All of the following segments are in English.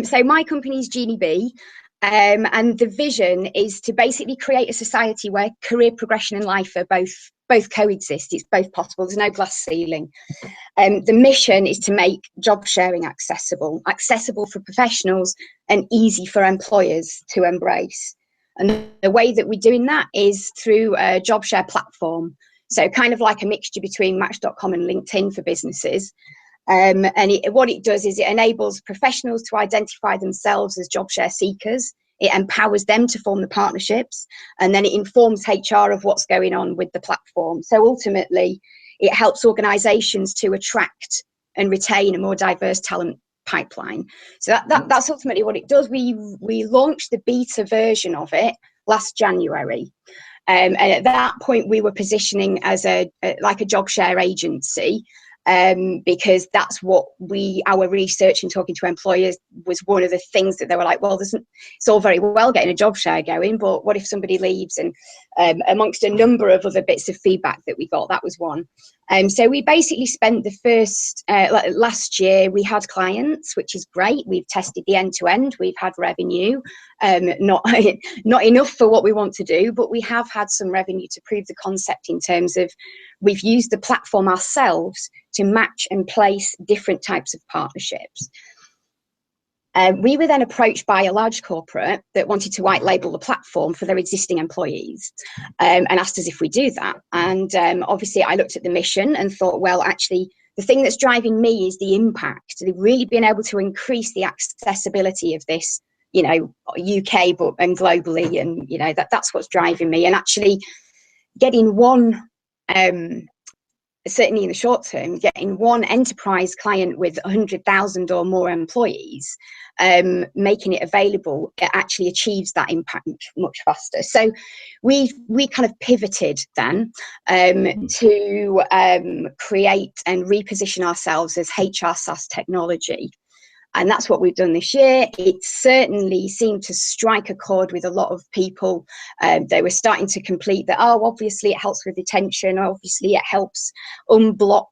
So my company's Genie B, and the vision is to basically create a society where career progression and life are both coexist. It's both possible. There's no glass ceiling. The mission is to make job sharing accessible for professionals and easy for employers to embrace. And the way that we're doing that is through a job share platform. So kind of like a mixture between Match.com and LinkedIn for businesses. And what it does is it enables professionals to identify themselves as job share seekers. It empowers them to form the partnerships, and then it informs HR of what's going on with the platform. So ultimately, it helps organisations to attract and retain a more diverse talent pipeline. So that's ultimately what it does. We launched the beta version of it last January. And at that point, we were positioning as like a job share agency, because that's what our research and talking to employers was one of the things that they were like, well, it's all very well getting a job share going, but what if somebody leaves? And amongst a number of other bits of feedback that we got, that was one. So we basically spent the first, last year, we had clients, which is great. We've tested the end-to-end. We've had revenue, not enough for what we want to do, but we have had some revenue to prove the concept in terms of we've used the platform ourselves to match and place different types of partnerships. We were then approached by a large corporate that wanted to white label the platform for their existing employees, and asked us if we do that. And obviously I looked at the mission and thought, well, actually, the thing that's driving me is the impact. They've really been able to increase the accessibility of this, UK and globally, and that's what's driving me. And actually getting one, certainly in the short term, getting one enterprise client with 100,000 or more employees, making it available, it actually achieves that impact much faster. So we kind of pivoted then to create and reposition ourselves as HR SaaS technology. And that's what we've done this year. It certainly seemed to strike a chord with a lot of people. They were starting to complete that, obviously it helps with retention, obviously it helps unblock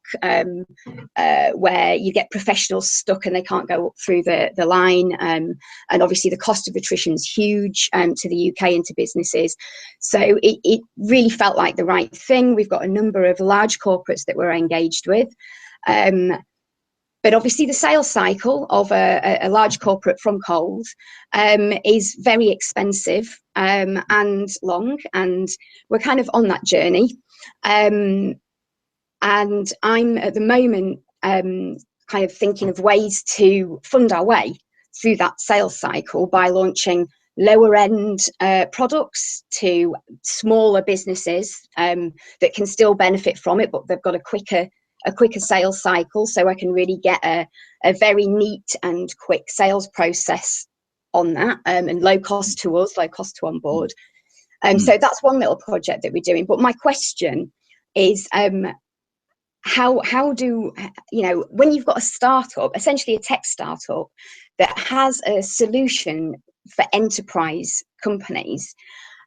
where you get professionals stuck and they can't go up through the line. And obviously the cost of attrition is huge to the UK and to businesses. So it really felt like the right thing. We've got a number of large corporates that we're engaged with. But obviously the sales cycle of a large corporate from cold is very expensive and long, and we're kind of on that journey. And I'm at the moment kind of thinking of ways to fund our way through that sales cycle by launching lower end products to smaller businesses that can still benefit from it, but they've got a quicker sales cycle, so I can really get a very neat and quick sales process on that, and low cost to us, low cost to onboard. So that's one little project that we're doing. But my question is, how do, when you've got a startup, essentially a tech startup that has a solution for enterprise companies,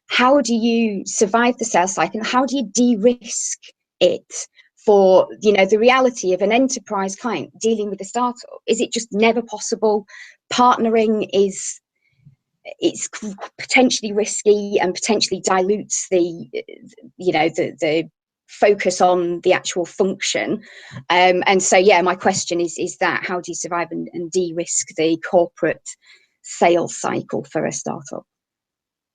how do you survive the sales cycle? How do you de-risk it for the reality of an enterprise client dealing with a startup? Is it just never possible? Partnering it's potentially risky and potentially dilutes the focus on the actual function. And so my question is that how do you survive and de-risk the corporate sales cycle for a startup?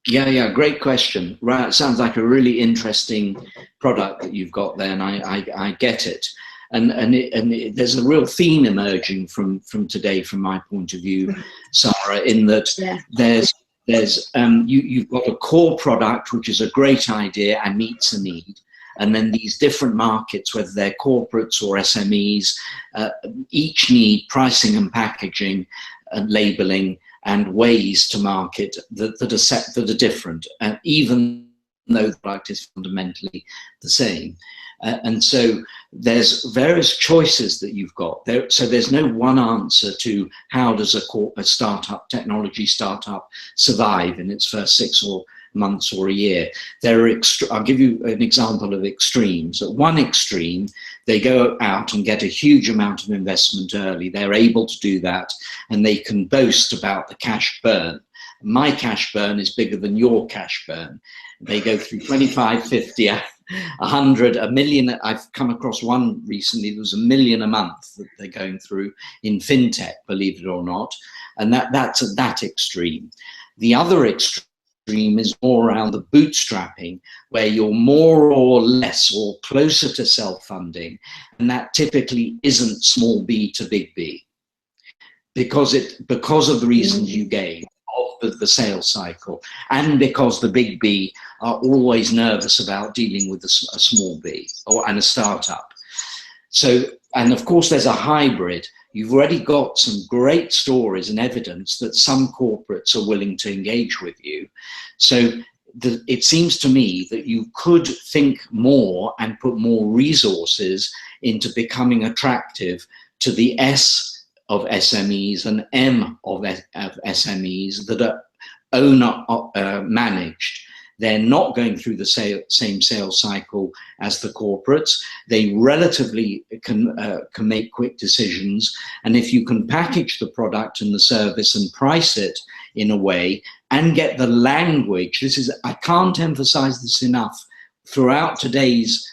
Yeah, great question. Right, sounds like a really interesting product that you've got there, and I get it. And there's a real theme emerging from today, from my point of view, Sarah, in that you've got a core product which is a great idea and meets a need, and then these different markets, whether they're corporates or SMEs, each need pricing and packaging and labeling and ways to market that are different, even though the product is fundamentally the same. And so there's various choices that you've got there. So there's no one answer to how does a technology startup survive in its first 6 or months or a year. I'll give you an example of extremes. At one extreme, they go out and get a huge amount of investment early. They're able to do that, and they can boast about the cash burn. My cash burn is bigger than your cash burn. They go through 25, 50, 100, a million. I've come across one recently. There was $1 million a month that they're going through in fintech, believe it or not. And that's at that extreme. The other extreme is more around the bootstrapping, where you're more or less or closer to self-funding. And that typically isn't small b to big B, because of the reasons you gave, of the sales cycle, and because the big B are always nervous about dealing with a small b and a startup. So, and of course there's a hybrid. You've already got some great stories and evidence that some corporates are willing to engage with you. So it seems to me that you could think more and put more resources into becoming attractive to the S of SMEs and M of SMEs that are owner managed. They're not going through the same sales cycle as the corporates. They relatively can make quick decisions. And if you can package the product and the service and price it in a way and get the language, I can't emphasize this enough throughout today's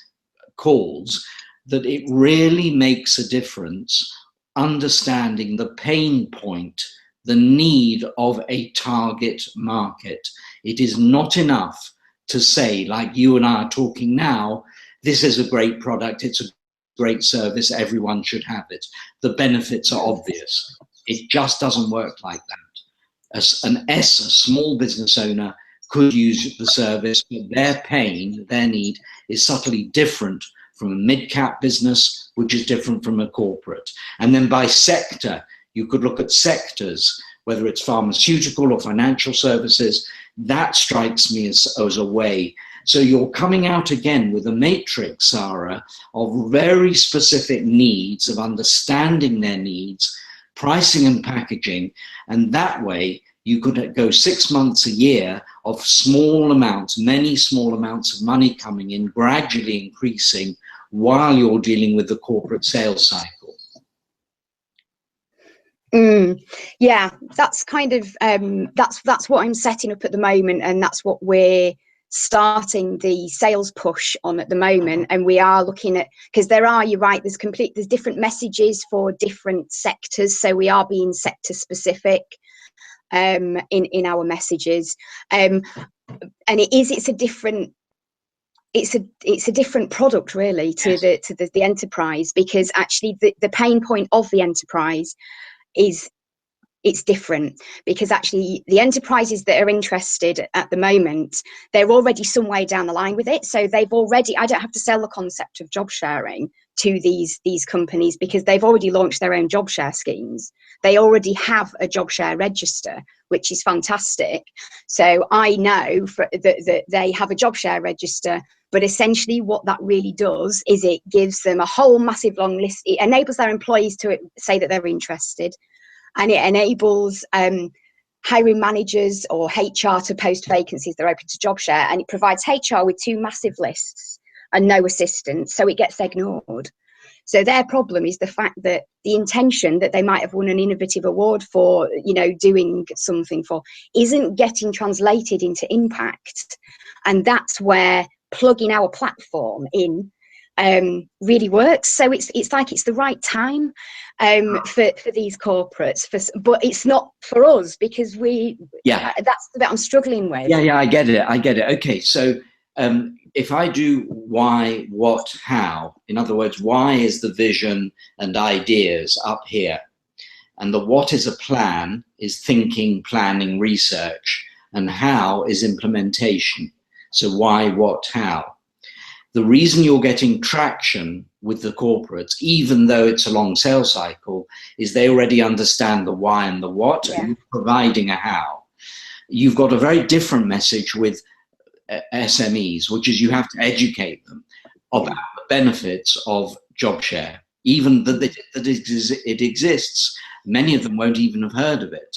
calls, that it really makes a difference understanding the pain point, the need of a target market. It is not enough to say, like you and I are talking now, this is a great product, it's a great service, everyone should have it. The benefits are obvious. It just doesn't work like that. A small business owner could use the service, but their pain, their need is subtly different from a mid-cap business, which is different from a corporate. And then by sector, you could look at sectors, whether it's pharmaceutical or financial services. That strikes me as a way. So you're coming out again with a matrix, Sarah, of very specific needs, of understanding their needs, pricing and packaging. And that way you could go 6 months, a year of small amounts, many small amounts of money coming in, gradually increasing while you're dealing with the corporate sales cycle. Yeah, that's kind of that's what I'm setting up at the moment, and that's what we're starting the sales push on at the moment. And we are looking at, because you're right, there's different messages for different sectors, so we are being sector specific in our messages, and it's a different product really to the enterprise, because actually the pain point of the enterprise it's different, because actually the enterprises that are interested at the moment, they're already some way down the line with it. So I don't have to sell the concept of job sharing to these companies, because they've already launched their own job share schemes. They already have a job share register, which is fantastic. So I know that they have a job share register, but essentially what that really does is it gives them a whole massive long list. It enables their employees to say that they're interested, and it enables hiring managers or HR to post vacancies they're open to job share, and it provides HR with 2 massive lists and no assistance, so it gets ignored. So their problem is the fact that the intention that they might have won an innovative award for, doing something for, isn't getting translated into impact. And that's where plugging our platform in really works. So it's like it's the right time for these corporates, but it's not for us, because that's the bit I'm struggling with. Yeah, I get it. Okay, so if I do why, what, how, in other words, why is the vision and ideas up here, and the what is a plan, is thinking, planning, research, and how is implementation. So why, what, how. The reason you're getting traction with the corporates, even though it's a long sales cycle, is they already understand the why and the what, and you're providing a how. You've got a very different message with SMEs, which is you have to educate them about the benefits of job share, even that it exists. Many of them won't even have heard of it.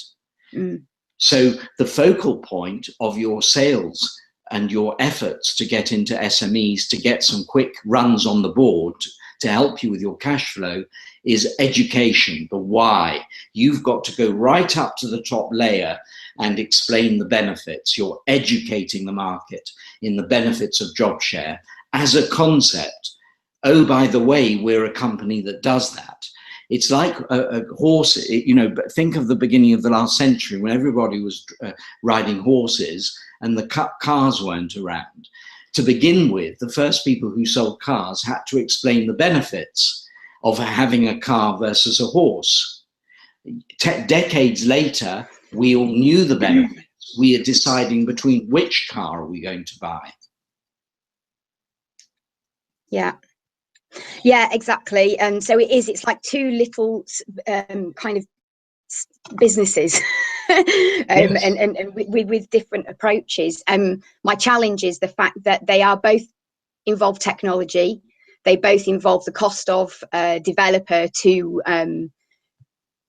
So the focal point of your sales and your efforts to get into SMEs, to get some quick runs on the board to help you with your cash flow, is education, the why. You've got to go right up to the top layer and explain the benefits. You're educating the market in the benefits of job share as a concept. Oh, by the way, we're a company that does that. It's like a horse, you know, think of the beginning of the last century when everybody was riding horses and the cars weren't around. To begin with, the first people who sold cars had to explain the benefits of having a car versus a horse. Decades later, we all knew the benefits. We are deciding between which car are we going to buy. Yeah. Yeah, exactly. And so it's like two little kind of businesses Yes. and with different approaches. My challenge is the fact that they are both involve technology. They both involve the cost of a developer to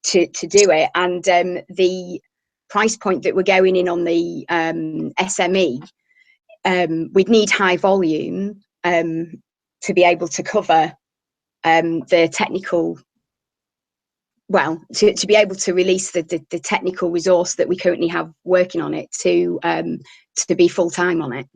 do it, and the price point that we're going in on the SME, we'd need high volume to be able to cover the technical, well, to be able to release the technical resource that we currently have working on it to be full-time on it.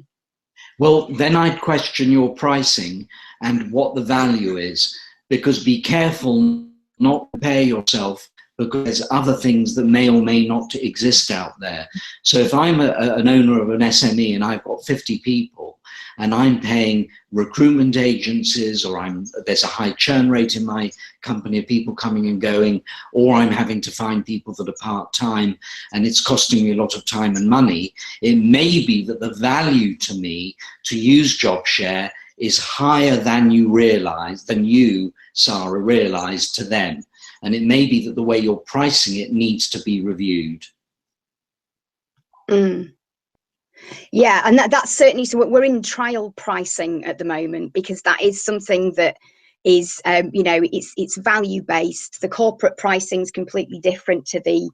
Well, then I'd question your pricing and what the value is, because be careful not to pay yourself because there's other things that may or may not exist out there. So if I'm an owner of an SME and I've got 50 people and I'm paying recruitment agencies, or there's a high churn rate in my company of people coming and going, or I'm having to find people that are part-time and it's costing me a lot of time and money, it may be that the value to me to use job share is higher than you, Sarah, realized to them. And it may be that the way you're pricing it needs to be reviewed. Yeah, and that's certainly, so we're in trial pricing at the moment, because that is something that is, you know, it's value based. The corporate pricing is completely different to the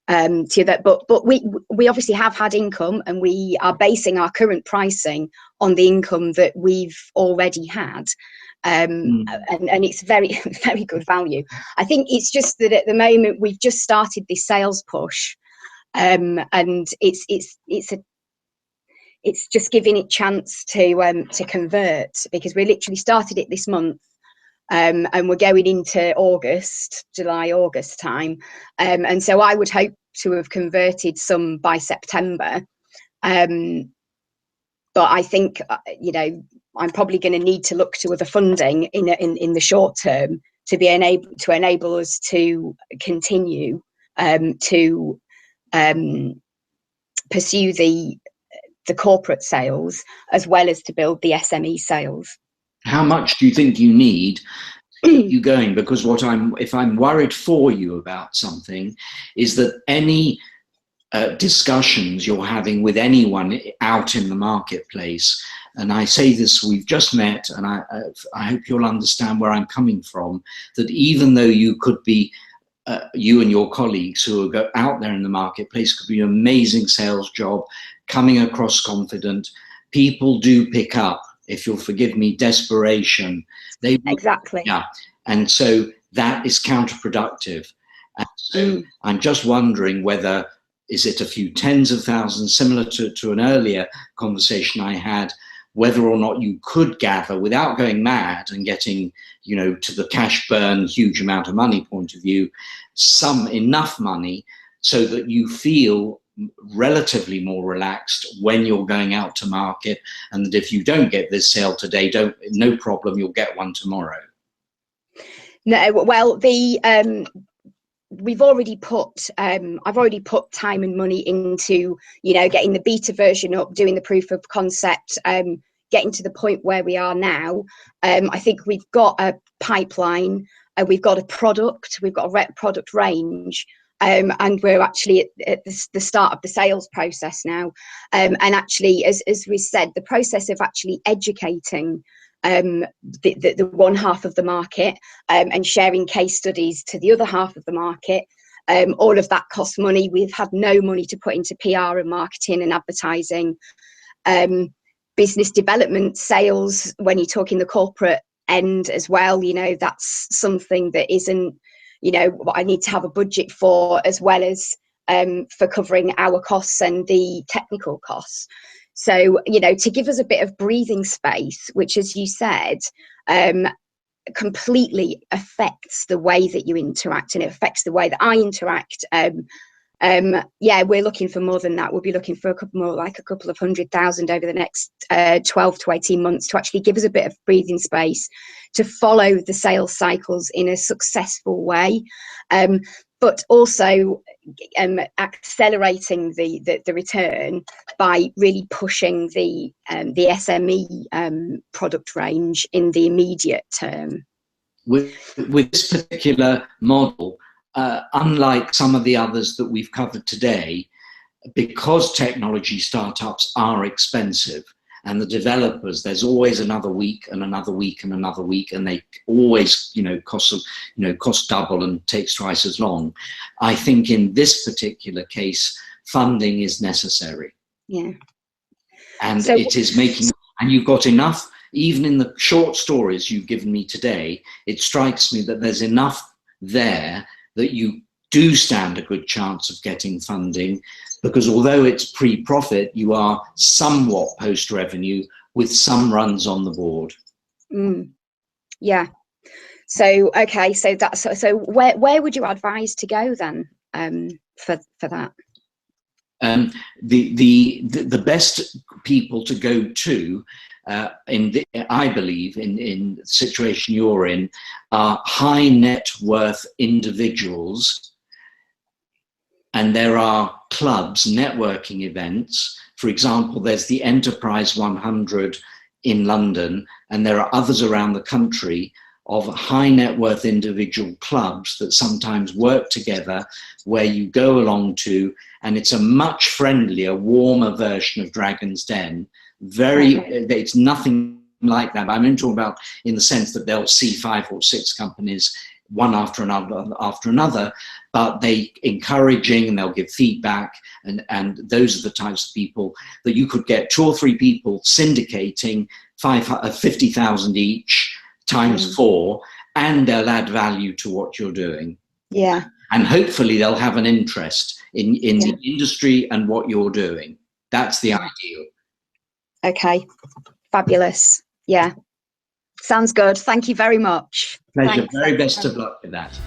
that, but we obviously have had income, and we are basing our current pricing on the income that we've already had. And it's very, very good value. I think it's just that at the moment we've just started this sales push, and it's just giving it chance to convert, because we literally started it this month, and we're going into July, August time, and so I would hope to have converted some by September. But I think, you know, I'm probably going to need to look to other funding in the short term to be enable us to continue to pursue the corporate sales as well as to build the SME sales. How much do you think you need to keep you going? Because if I'm worried for you about something, is that any discussions you're having with anyone out in the marketplace, and I say this, we've just met, and I hope you'll understand where I'm coming from, that even though you could be, you and your colleagues who are out there in the marketplace could be an amazing sales job, coming across confident, people do pick up, if you'll forgive me, desperation. Exactly. Yeah, and so that is counterproductive. And so I'm just wondering whether, is it a few tens of thousands, similar to an earlier conversation I had, whether or not you could gather without going mad and getting, you know, to the cash burn, huge amount of money point of view, enough money so that you feel relatively more relaxed when you're going out to market, and that if you don't get this sale today, no problem, you'll get one tomorrow. No, well, we've already put I've already put time and money into, you know, getting the beta version up, doing the proof of concept, getting to the point where we are now. I think we've got a pipeline, we've got a product, we've got a product range, and we're actually at the start of the sales process now. And actually, as we said, the process of actually educating the one half of the market and sharing case studies to the other half of the market All of that costs money. We've had no money to put into PR and marketing and advertising. Business development, sales, when you're talking the corporate end as well, you know, that's something that isn't, you know, what I need to have a budget for, as well as for covering our costs and the technical costs. So, you know, to give us a bit of breathing space, which, as you said, completely affects the way that you interact, and it affects the way that I interact. Yeah, we're looking for more than that. We'll be looking for a couple more, like a couple of 100,000 over the next 12 to 18 months, to actually give us a bit of breathing space to follow the sales cycles in a successful way, but also accelerating the return by really pushing the SME product range in the immediate term. With this particular model, unlike some of the others that we've covered today, because technology startups are expensive, and the developers, there's always another week and another week and another week, and they always, you know, cost double and takes twice as long. I think in this particular case, funding is necessary. Yeah. And so, it is making, and you've got enough, even in the short stories you've given me today, it strikes me that there's enough there that you do stand a good chance of getting funding, because although it's pre-profit, you are somewhat post-revenue with some runs on the board. Yeah. So, okay, so that's, so where would you advise to go then for that? The best people to go to, I believe, in the situation you're in, are high net worth individuals. And there are clubs, networking events. For example, there's the Enterprise 100 in London, and there are others around the country of high net worth individual clubs that sometimes work together, where you go along to, and it's a much friendlier, warmer version of Dragon's Den. It's nothing like that. I'm talking about in the sense that they'll see 5 or 6 companies, one after another, but they encouraging, and they'll give feedback, and those are the types of people that you could get 2 or 3 people syndicating 50,000 each times 4, and they'll add value to what you're doing. Yeah. And hopefully they'll have an interest in the industry and what you're doing. That's the ideal. Okay, fabulous. Yeah, sounds good. Thank you very much. Pleasure. Very best of luck with that.